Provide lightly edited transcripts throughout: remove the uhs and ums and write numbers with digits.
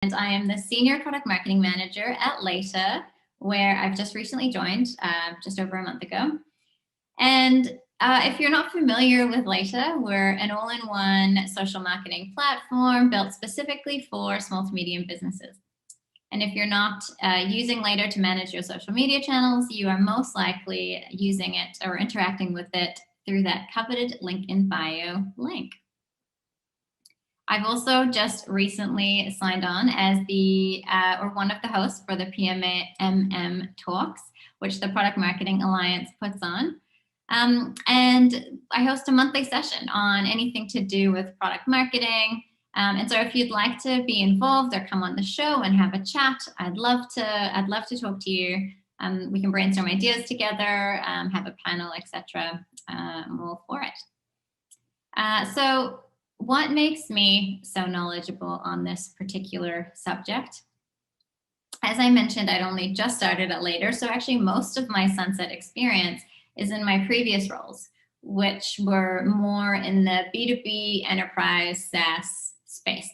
And I am the Senior Product Marketing Manager at Later, where I've just recently joined, just over a month ago. And if you're not familiar with Later, we're an all-in-one social marketing platform built specifically for small to medium businesses. And if you're not using Later to manage your social media channels, you are most likely using it or interacting with it through that coveted link in bio link. I've also just recently signed on as the or one of the hosts for the PMM Talks, which the Product Marketing Alliance puts on. And I host a monthly session on anything to do with product marketing. And so if you'd like to be involved or come on the show and have a chat, I'd love to talk to you. We can brainstorm ideas together, have a panel, etc. I'm all for it. So what makes me so knowledgeable on this particular subject? As I mentioned, I'd only just started at Later, so actually most of my Sunset experience is in my previous roles, which were more in the B2B enterprise SaaS space,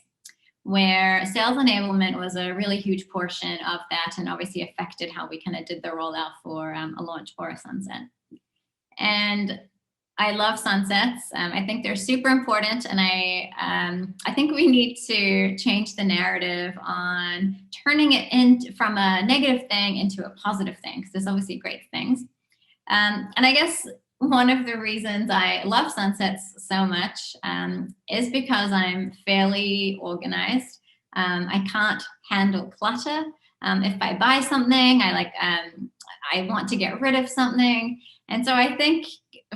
where sales enablement was a really huge portion of that and obviously affected how we kind of did the rollout for a launch or a sunset. And I love sunsets. I think they're super important, and I think we need to change the narrative on turning it from a negative thing into a positive thing, because there's obviously great things. And I guess one of the reasons I love sunsets so much is because I'm fairly organized. I can't handle clutter. If I buy something, I want to get rid of something. And so I think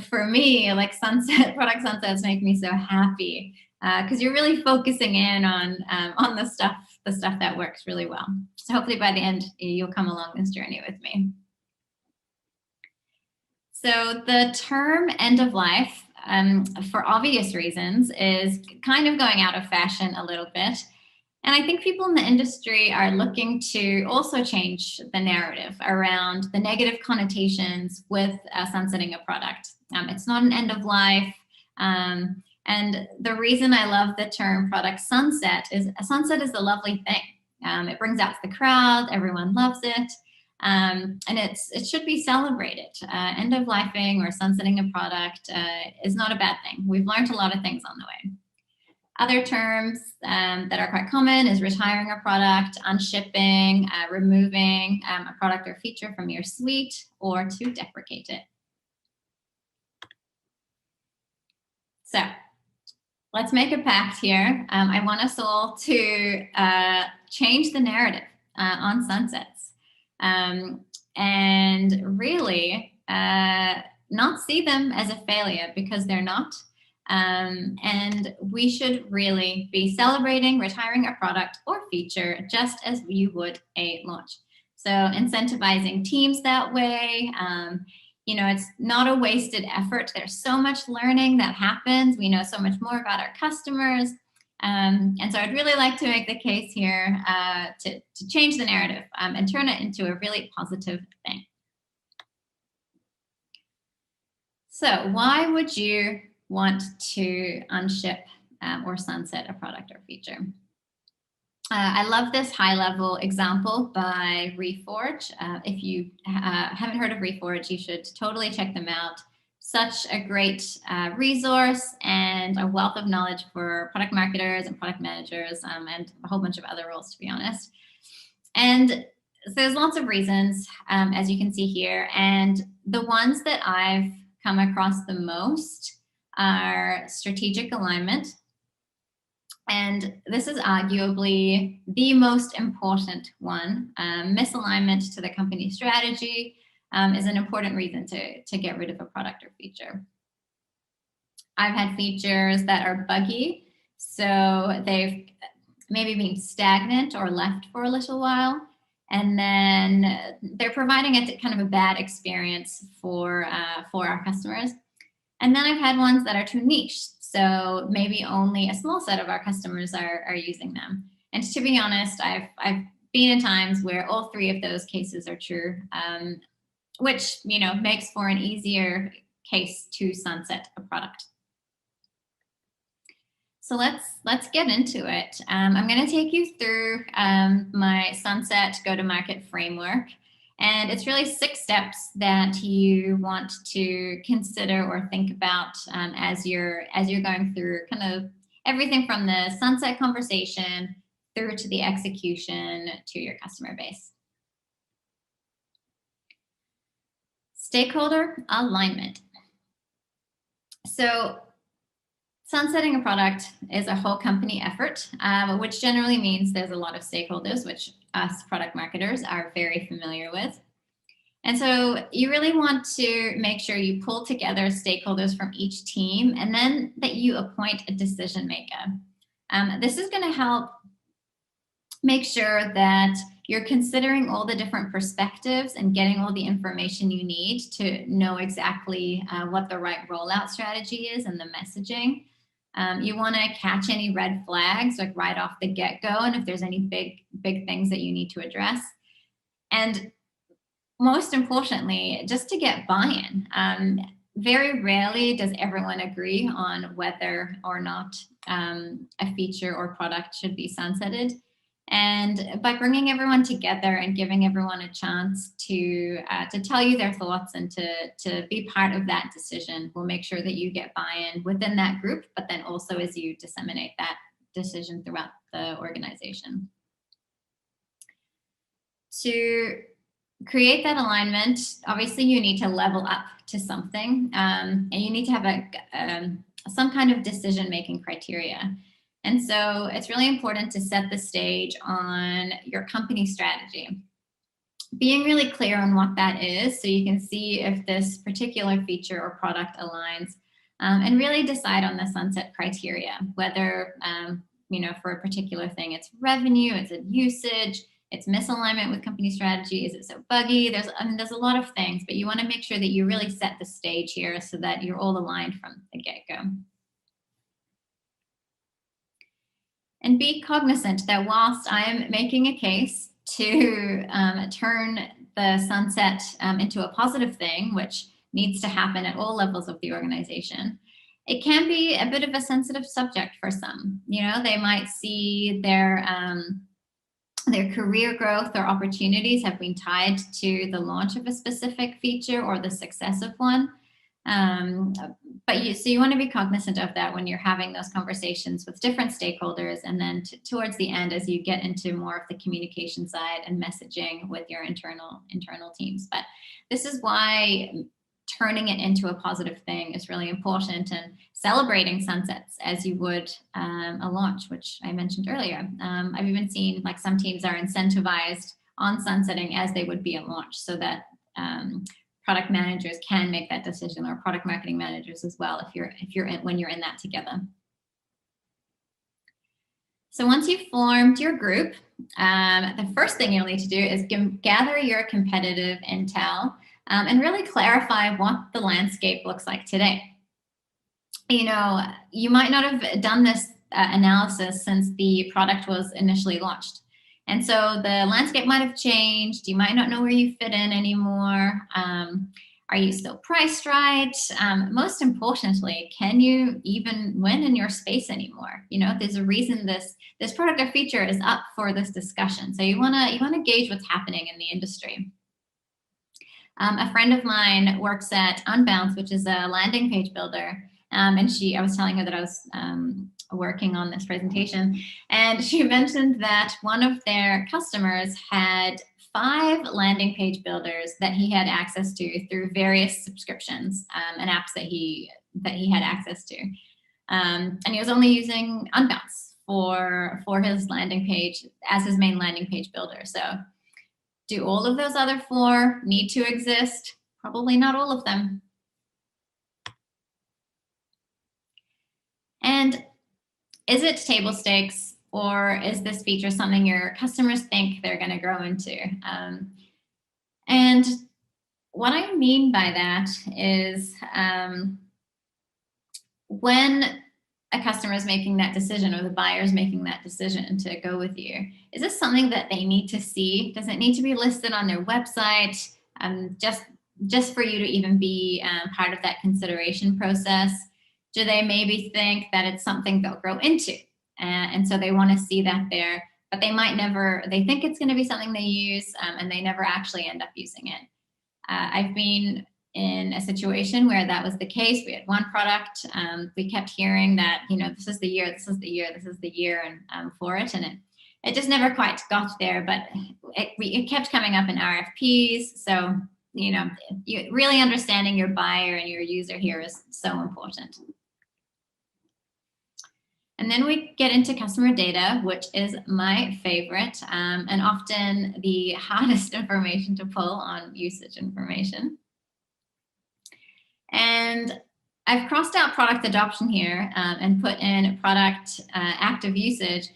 for me, like product sunsets make me so happy because you're really focusing in on the stuff that works really well. So hopefully by the end, you'll come along this journey with me. So the term end of life, for obvious reasons, is kind of going out of fashion a little bit. And I think people in the industry are looking to also change the narrative around the negative connotations with sunsetting a product. It's not an end of life. And the reason I love the term product sunset is a sunset is a lovely thing. It brings out the crowd, everyone loves it. And it should be celebrated. End of lifing or sunsetting a product is not a bad thing. We've learned a lot of things on the way. Other terms that are quite common is retiring a product, unshipping, removing a product or feature from your suite, or to deprecate it. So let's make a pact here. I want us all to change the narrative on sunsets and really not see them as a failure, because they're not. And we should really be celebrating retiring a product or feature just as you would a launch. So incentivizing teams that way, it's not a wasted effort. There's so much learning that happens. We know so much more about our customers. And so I'd really like to make the case here to change the narrative and turn it into a really positive thing. So why would you want to unship or sunset a product or feature? I love this high-level example by Reforge. If you haven't heard of Reforge, you should totally check them out. Such a great resource and a wealth of knowledge for product marketers and product managers and a whole bunch of other roles, to be honest. And so there's lots of reasons, as you can see here. And the ones that I've come across the most are strategic alignment. And this is arguably the most important one. Misalignment to the company strategy is an important reason to get rid of a product or feature. I've had features that are buggy, so they've maybe been stagnant or left for a little while, and then they're providing a kind of a bad experience for our customers. And then I've had ones that are too niche, so maybe only a small set of our customers are using them. And to be honest, I've been in times where all three of those cases are true, which makes for an easier case to sunset a product. So let's get into it. I'm going to take you through my sunset go-to-market framework, and it's really 6 steps that you want to consider or think about as you're going through kind of everything from the sunset conversation through to the execution to your customer base. Stakeholder alignment. So sunsetting a product is a whole company effort, which generally means there's a lot of stakeholders, which us product marketers are very familiar with. And so you really want to make sure you pull together stakeholders from each team and then that you appoint a decision maker. This is going to help make sure that you're considering all the different perspectives and getting all the information you need to know exactly what the right rollout strategy is and the messaging. You want to catch any red flags like right off the get-go, and if there's any big things that you need to address. And most importantly, just to get buy-in. Very rarely does everyone agree on whether or not a feature or product should be sunsetted. And by bringing everyone together and giving everyone a chance to tell you their thoughts and to be part of that decision, will make sure that you get buy-in within that group, but then also as you disseminate that decision throughout the organization. To create that alignment, obviously you need to level up to something, and you need to have some kind of decision-making criteria. And so it's really important to set the stage on your company strategy. Being really clear on what that is so you can see if this particular feature or product aligns, and really decide on the sunset criteria, whether, for a particular thing, it's revenue, it's a usage, it's misalignment with company strategy, is it so buggy? There's a lot of things, but you want to make sure that you really set the stage here so that you're all aligned from the get-go. And be cognizant that whilst I am making a case to turn the sunset into a positive thing, which needs to happen at all levels of the organization, it can be a bit of a sensitive subject for some. They might see their career growth or opportunities have been tied to the launch of a specific feature or the success of one. So you want to be cognizant of that when you're having those conversations with different stakeholders, and then towards the end, as you get into more of the communication side and messaging with your internal teams. But this is why turning it into a positive thing is really important, and celebrating sunsets as you would a launch, which I mentioned earlier. I've even seen like some teams are incentivized on sunsetting as they would be at launch, so that product managers can make that decision, or product marketing managers as well, when you're in that together. So once you've formed your group, the first thing you'll need to do is gather your competitive intel and really clarify what the landscape looks like today. You might not have done this analysis since the product was initially launched. And so the landscape might have changed. You might not know where you fit in anymore. Are you still priced right? Most importantly, can you even win in your space anymore? There's a reason this product or feature is up for this discussion. So you wanna gauge what's happening in the industry. A friend of mine works at Unbounce, which is a landing page builder. And I was telling her that I was working on this presentation, and she mentioned that one of their customers had 5 landing page builders that he had access to through various subscriptions and apps that he had access to. And he was only using Unbounce for his landing page as his main landing page builder. So do all of those other 4 need to exist? Probably not all of them. And is it table stakes, or is this feature something your customers think they're going to grow into? And what I mean by that is when a customer is making that decision, or the buyer is making that decision to go with you, is this something that they need to see? Does it need to be listed on their website just for you to even be part of that consideration process? Do they maybe think that it's something they'll grow into? And so they want to see that there, but they might never, they think it's going to be something they use, and they never actually end up using it. I've been in a situation where that was the case. We had one product. We kept hearing that, this is the year, this is the year, this is the year, and for it. And it just never quite got there, but it kept coming up in RFPs. So, really understanding your buyer and your user here is so important. And then we get into customer data, which is my favorite, and often the hardest information to pull on usage information. And I've crossed out product adoption here and put in product active usage,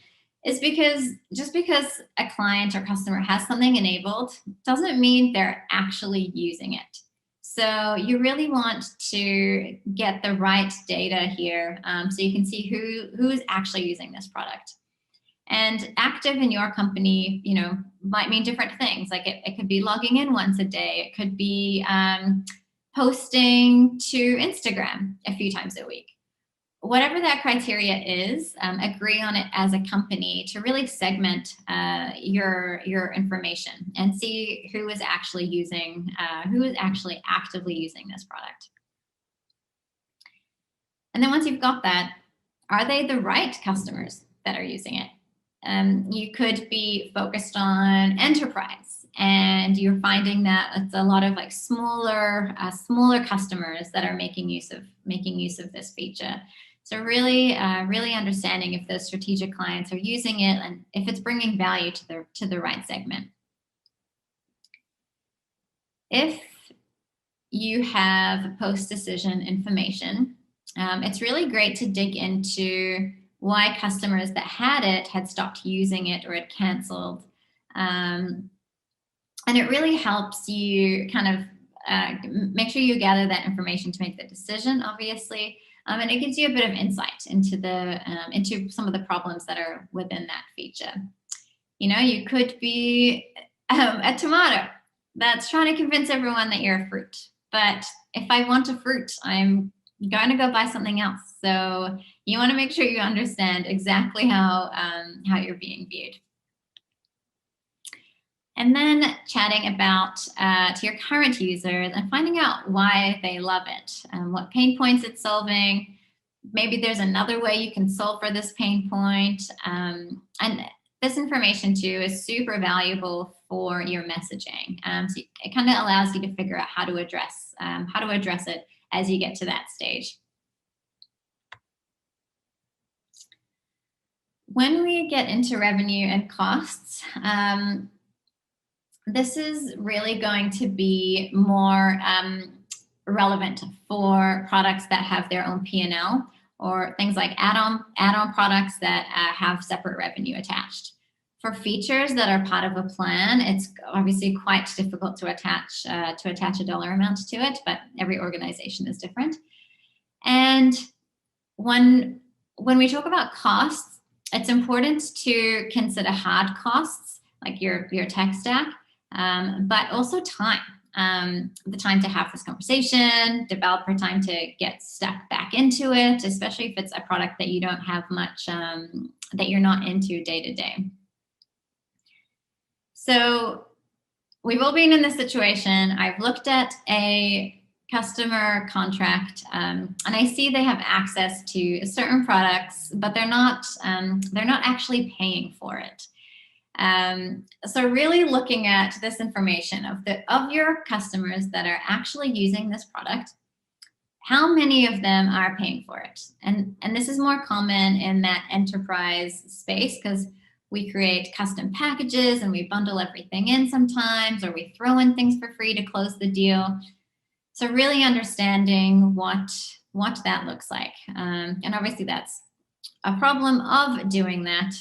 is because just because a client or customer has something enabled doesn't mean they're actually using it. So you really want to get the right data here, so you can see who is actually using this product. And active in your company, might mean different things. Like it could be logging in once a day. It could be posting to Instagram a few times a week. Whatever that criteria is, agree on it as a company to really segment your information and see who is actually actively using this product. And then once you've got that, are they the right customers that are using it? You could be focused on enterprise, and you're finding that it's a lot of like smaller customers that are making use of this feature. So really understanding if those strategic clients are using it and if it's bringing value to the right segment. If you have post-decision information, it's really great to dig into why customers that had it had stopped using it or had canceled. And it really helps you kind of make sure you gather that information to make the decision, obviously. And it gives you a bit of insight into into some of the problems that are within that feature. You could be a tomato that's trying to convince everyone that you're a fruit. But if I want a fruit, I'm going to go buy something else. So you want to make sure you understand exactly how you're being viewed. And then chatting about to your current users and finding out why they love it and what pain points it's solving. Maybe there's another way you can solve for this pain point. And this information too is super valuable for your messaging. So it kind of allows you to figure out how to address it as you get to that stage. When we get into revenue and costs, this is really going to be more relevant for products that have their own P&L or things like add-on products that have separate revenue attached. For features that are part of a plan, it's obviously quite difficult to attach a dollar amount to it, but every organization is different. And when we talk about costs, it's important to consider hard costs like your tech stack, but also time. The time to have this conversation, developer time to get stuck back into it, especially if it's a product that you don't have much, that you're not into day to day. So we've all been in this situation. I've looked at a customer contract, and I see they have access to certain products, but they're not actually paying for it. So really looking at this information of your customers that are actually using this product, how many of them are paying for it? And this is more common in that enterprise space because we create custom packages and we bundle everything in sometimes, or we throw in things for free to close the deal. So really understanding what that looks like. And obviously that's a problem of doing that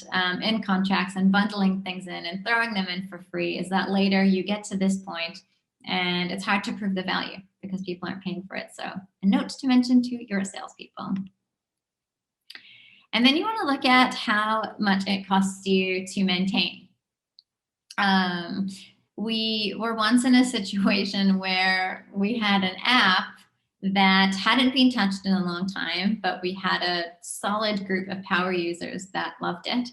in contracts and bundling things in and throwing them in for free is that later you get to this point and it's hard to prove the value because people aren't paying for it. So a note to mention to your salespeople. And then you want to look at how much it costs you to maintain. We were once in a situation where we had an app that hadn't been touched in a long time, but we had a solid group of power users that loved it.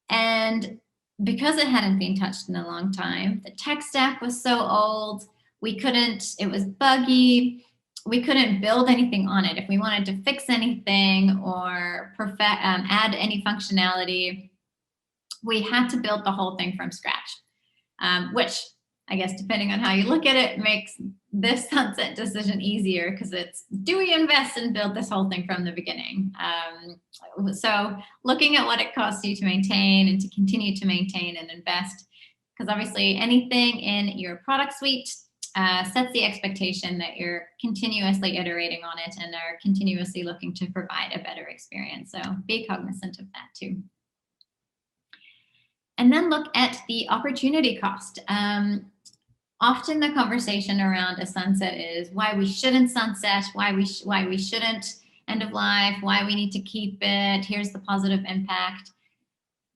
And because it hadn't been touched in a long time, the tech stack was so old, it was buggy, we couldn't build anything on it. If we wanted to fix anything or add any functionality, we had to build the whole thing from scratch, which I guess depending on how you look at it makes this sunset decision easier, because it's, do we invest and build this whole thing from the beginning? So looking at what it costs you to maintain and to continue to maintain and invest, because obviously anything in your product suite sets the expectation that you're continuously iterating on it and are continuously looking to provide a better experience. So be cognizant of that too. And then look at the opportunity cost. Often the conversation around a sunset is why we shouldn't sunset, why we shouldn't end of life, why we need to keep it, here's the positive impact.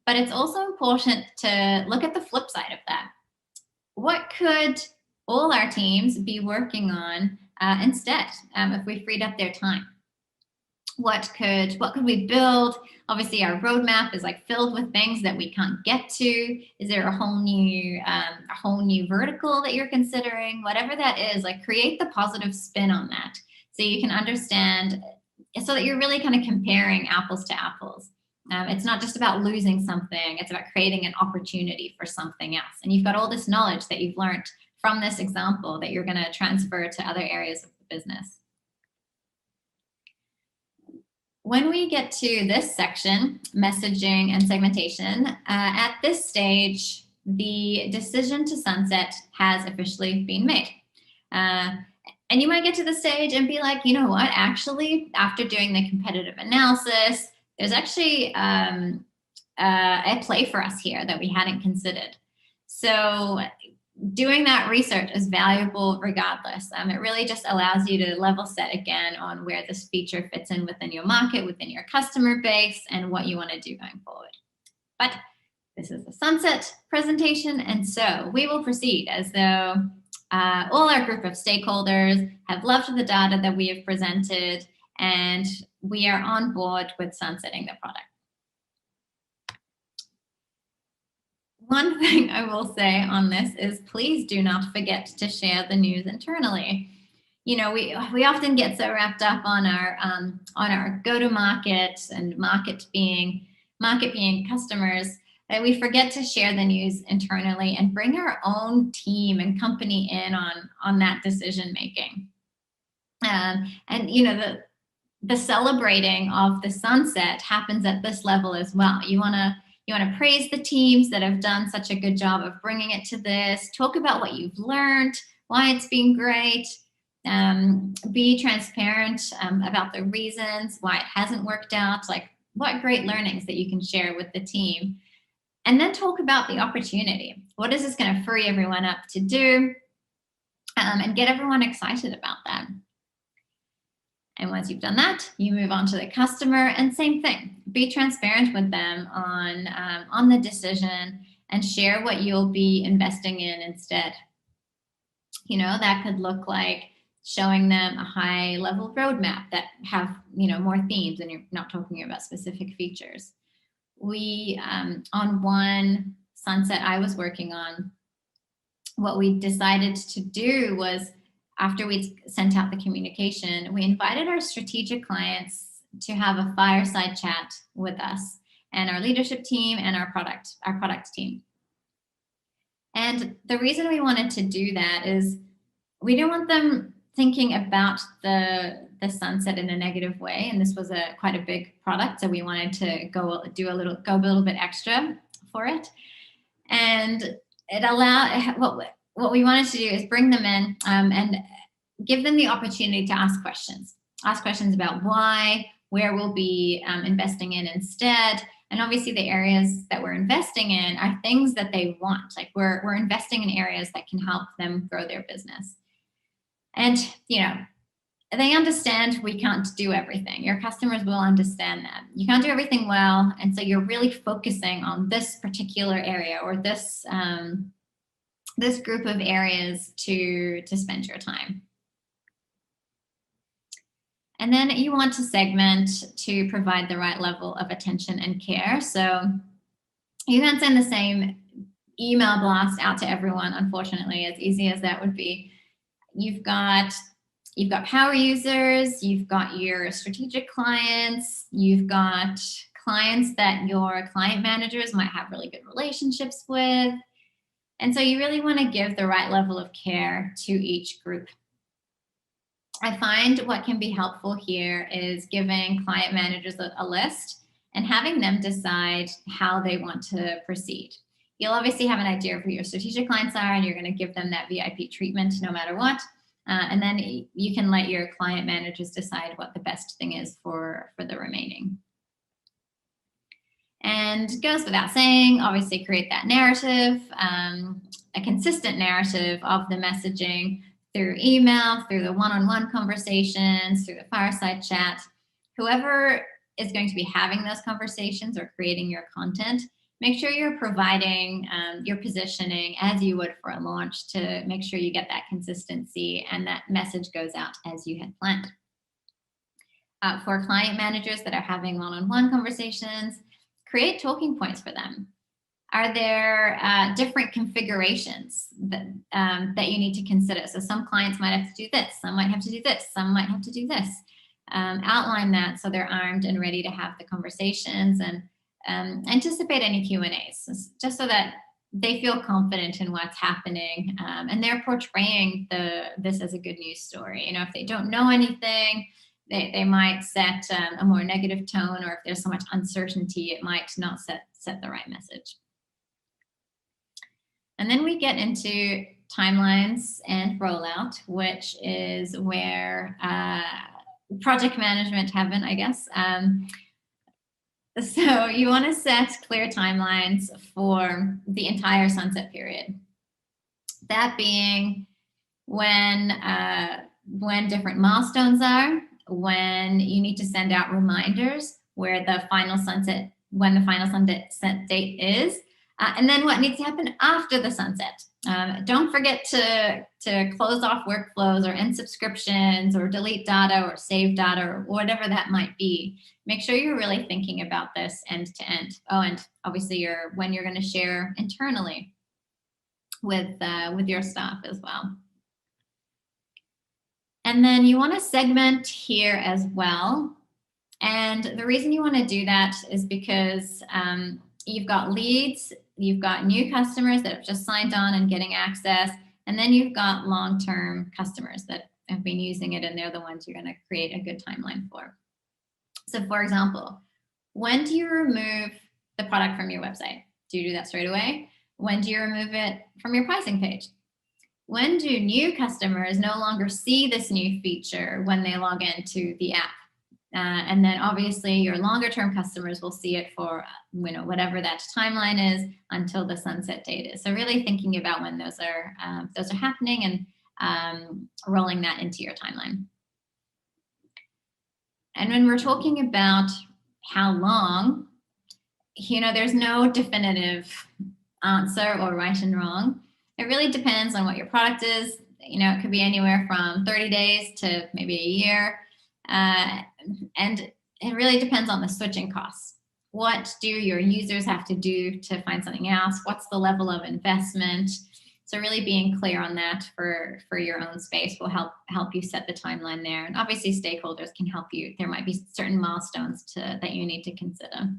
But it's also important to look at the flip side of that. What could all our teams be working on instead if we freed up their time? What could we build? Obviously, our roadmap is like filled with things that we can't get to. Is there a whole new vertical that you're considering? Whatever that is, like create the positive spin on that, so you can understand, so that you're really kind of comparing apples to apples. It's not just about losing something; it's about creating an opportunity for something else. And you've got all this knowledge that you've learned from this example that you're going to transfer to other areas of the business. When we get to this section, messaging and segmentation, at this stage, the decision to sunset has officially been made. And you might get to the stage and be like, you know what, actually, after doing the competitive analysis, there's actually a play for us here that we hadn't considered. So doing that research is valuable regardless. It really just allows you to level set again on where this feature fits in within your market, within your customer base, and what you want to do going forward. But this is the sunset presentation, and so we will proceed as though all our group of stakeholders have loved the data that we have presented, and we are on board with sunsetting the product. One thing I will say on this is please do not forget to share the news internally. You know, we often get so wrapped up on our go-to-market and market being customers that we forget to share the news internally and bring our own team and company in on that decision making. And you know, the celebrating of the sunset happens at this level as well. You want to praise the teams that have done such a good job of bringing it to this. Talk about what you've learned, why it's been great. Be transparent about the reasons why it hasn't worked out. Like, what great learnings that you can share with the team. And then talk about the opportunity. What is this going to free everyone up to do? And get everyone excited about that. And once you've done that, you move on to the customer, and same thing. Be transparent with them on the decision and share what you'll be investing in instead. You know, that could look like showing them a high-level roadmap that have, you know, more themes, and you're not talking about specific features. We, on one sunset I was working on, what we decided to do was, after we sent out the communication, we invited our strategic clients to have a fireside chat with us and our leadership team and our product team. And the reason we wanted to do that is we didn't want them thinking about the sunset in a negative way. And this was quite a big product, so we wanted to go a little bit extra for it. And it allowed, what we wanted to do is bring them in and give them the opportunity to ask questions about why, where we'll be investing in instead. And obviously the areas that we're investing in are things that they want. Like we're investing in areas that can help them grow their business. And, you know, they understand we can't do everything. Your customers will understand that. You can't do everything well. And so you're really focusing on this particular area or this group of areas to spend your time. And then you want to segment to provide the right level of attention and care. So you can send the same email blast out to everyone, unfortunately, as easy as that would be. You've got power users, you've got your strategic clients, you've got clients that your client managers might have really good relationships with. And so you really want to give the right level of care to each group. I find what can be helpful here is giving client managers a list and having them decide how they want to proceed. You'll obviously have an idea of who your strategic clients are, and you're going to give them that VIP treatment no matter what. And then you can let your client managers decide what the best thing is for the remaining. And goes without saying, obviously create that narrative, a consistent narrative of the messaging through email, through the one-on-one conversations, through the fireside chat. Whoever is going to be having those conversations or creating your content, make sure you're providing your positioning as you would for a launch to make sure you get that consistency and that message goes out as you had planned. For client managers that are having one-on-one conversations, create talking points for them. Are there different configurations that you need to consider? So some clients might have to do this, some might have to do this, some might have to do this. Outline that so they're armed and ready to have the conversations, and anticipate any Q&As, just so that they feel confident in what's happening, and they're portraying this as a good news story. You know, if they don't know anything, they might set a more negative tone, or if there's so much uncertainty, it might not set the right message. And then we get into timelines and rollout, which is where project management heaven, I guess. So you want to set clear timelines for the entire sunset period. That being when different milestones are, when you need to send out reminders where when the final sunset date is, and then what needs to happen after the sunset. Don't forget to close off workflows or end subscriptions or delete data or save data or whatever that might be. Make sure you're really thinking about this end to end. Oh, and obviously when you're going to share internally with your staff as well. And then you want to segment here as well. And the reason you want to do that is because you've got leads, you've got new customers that have just signed on and getting access, and then you've got long-term customers that have been using it, and they're the ones you're going to create a good timeline for. So for example, when do you remove the product from your website? Do you do that straight away? When do you remove it from your pricing page? When do new customers no longer see this new feature when they log into the app? And then obviously your longer term customers will see it for whatever that timeline is until the sunset date is. So really thinking about when those are happening and rolling that into your timeline. And when we're talking about how long, there's no definitive answer or right and wrong. It really depends on what your product is. It could be anywhere from 30 days to maybe a year. And it really depends on the switching costs. What do your users have to do to find something else? What's the level of investment? So really being clear on that for your own space will help you set the timeline there. And obviously stakeholders can help you. There might be certain milestones that you need to consider.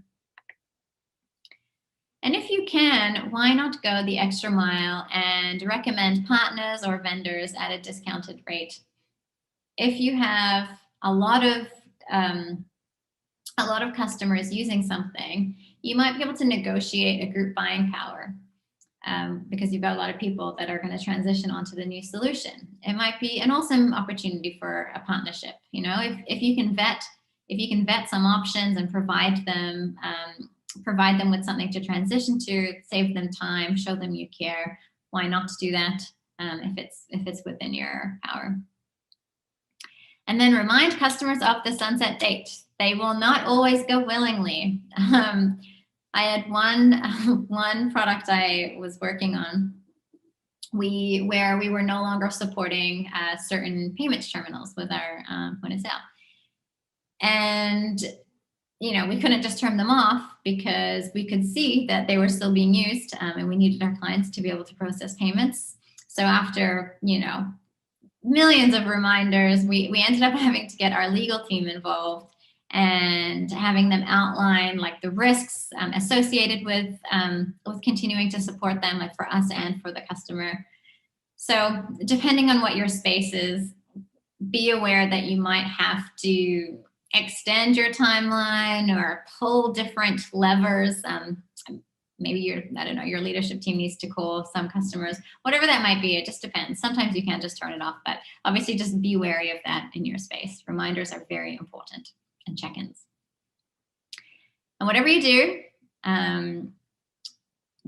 And if you can, why not go the extra mile and recommend partners or vendors at a discounted rate? If you have a lot of customers using something, you might be able to negotiate a group buying power because you've got a lot of people that are going to transition onto the new solution. It might be an awesome opportunity for a partnership. If you can vet some options and provide them with something to transition to, save them time, show them you care. Why not do that if it's within your power? And then remind customers of the sunset date. They will not always go willingly. I had one product I was working on where we were no longer supporting certain payments terminals with our point of sale. And we couldn't just turn them off because we could see that they were still being used, and we needed our clients to be able to process payments. So after, millions of reminders, we ended up having to get our legal team involved and having them outline like the risks associated with continuing to support them, like for us and for the customer. So depending on what your space is, be aware that you might have to extend your timeline or pull different levers. Maybe your leadership team needs to call some customers, whatever that might be. It just depends. Sometimes you can't just turn it off, but obviously just be wary of that in your space. Reminders are very important, and check-ins. And whatever you do,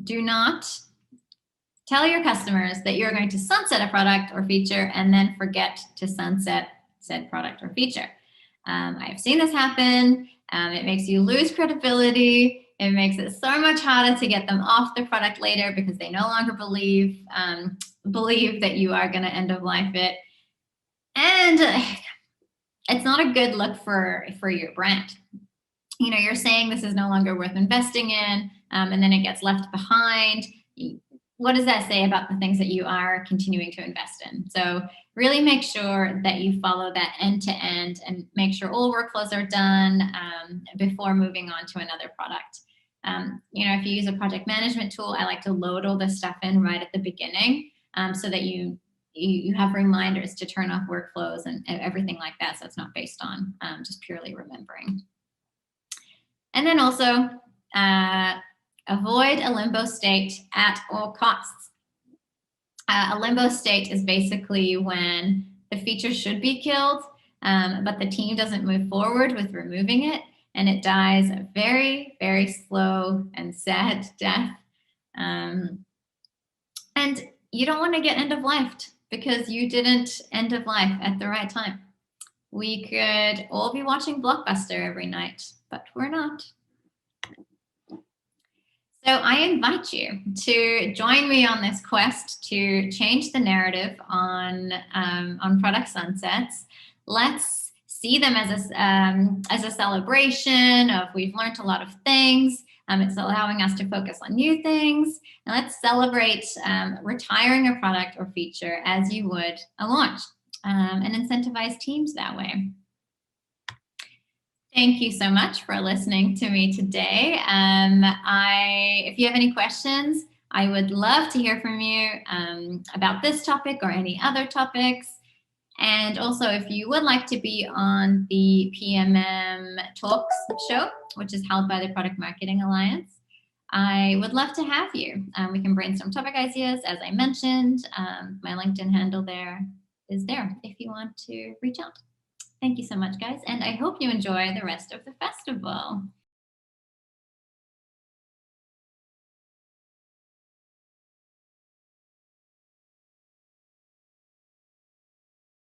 do not tell your customers that you're going to sunset a product or feature and then forget to sunset said product or feature. I've seen this happen. It makes you lose credibility. It makes it so much harder to get them off the product later because they no longer believe that you are going to end of life it. And it's not a good look for your brand. You're saying this is no longer worth investing in, and then it gets left behind. What does that say about the things that you are continuing to invest in? So really make sure that you follow that end to end and make sure all workflows are done before moving on to another product. If you use a project management tool, I like to load all this stuff in right at the beginning so that you have reminders to turn off workflows and everything like that. So it's not based on just purely remembering. And then also, avoid a limbo state at all costs. A limbo state is basically when the feature should be killed, but the team doesn't move forward with removing it, and it dies a very, very slow and sad death. And you don't want to get end of lifed because you didn't end of life at the right time. We could all be watching Blockbuster every night, but we're not. So I invite you to join me on this quest to change the narrative on product sunsets. Let's see them as a celebration of we've learned a lot of things. It's allowing us to focus on new things. And let's celebrate retiring a product or feature as you would a launch and incentivize teams that way. Thank you so much for listening to me today. If you have any questions, I would love to hear from you about this topic or any other topics. And also, if you would like to be on the PMM Talks show, which is held by the Product Marketing Alliance, I would love to have you. We can brainstorm topic ideas, as I mentioned. My LinkedIn handle there is there if you want to reach out. Thank you so much, guys, and I hope you enjoy the rest of the festival.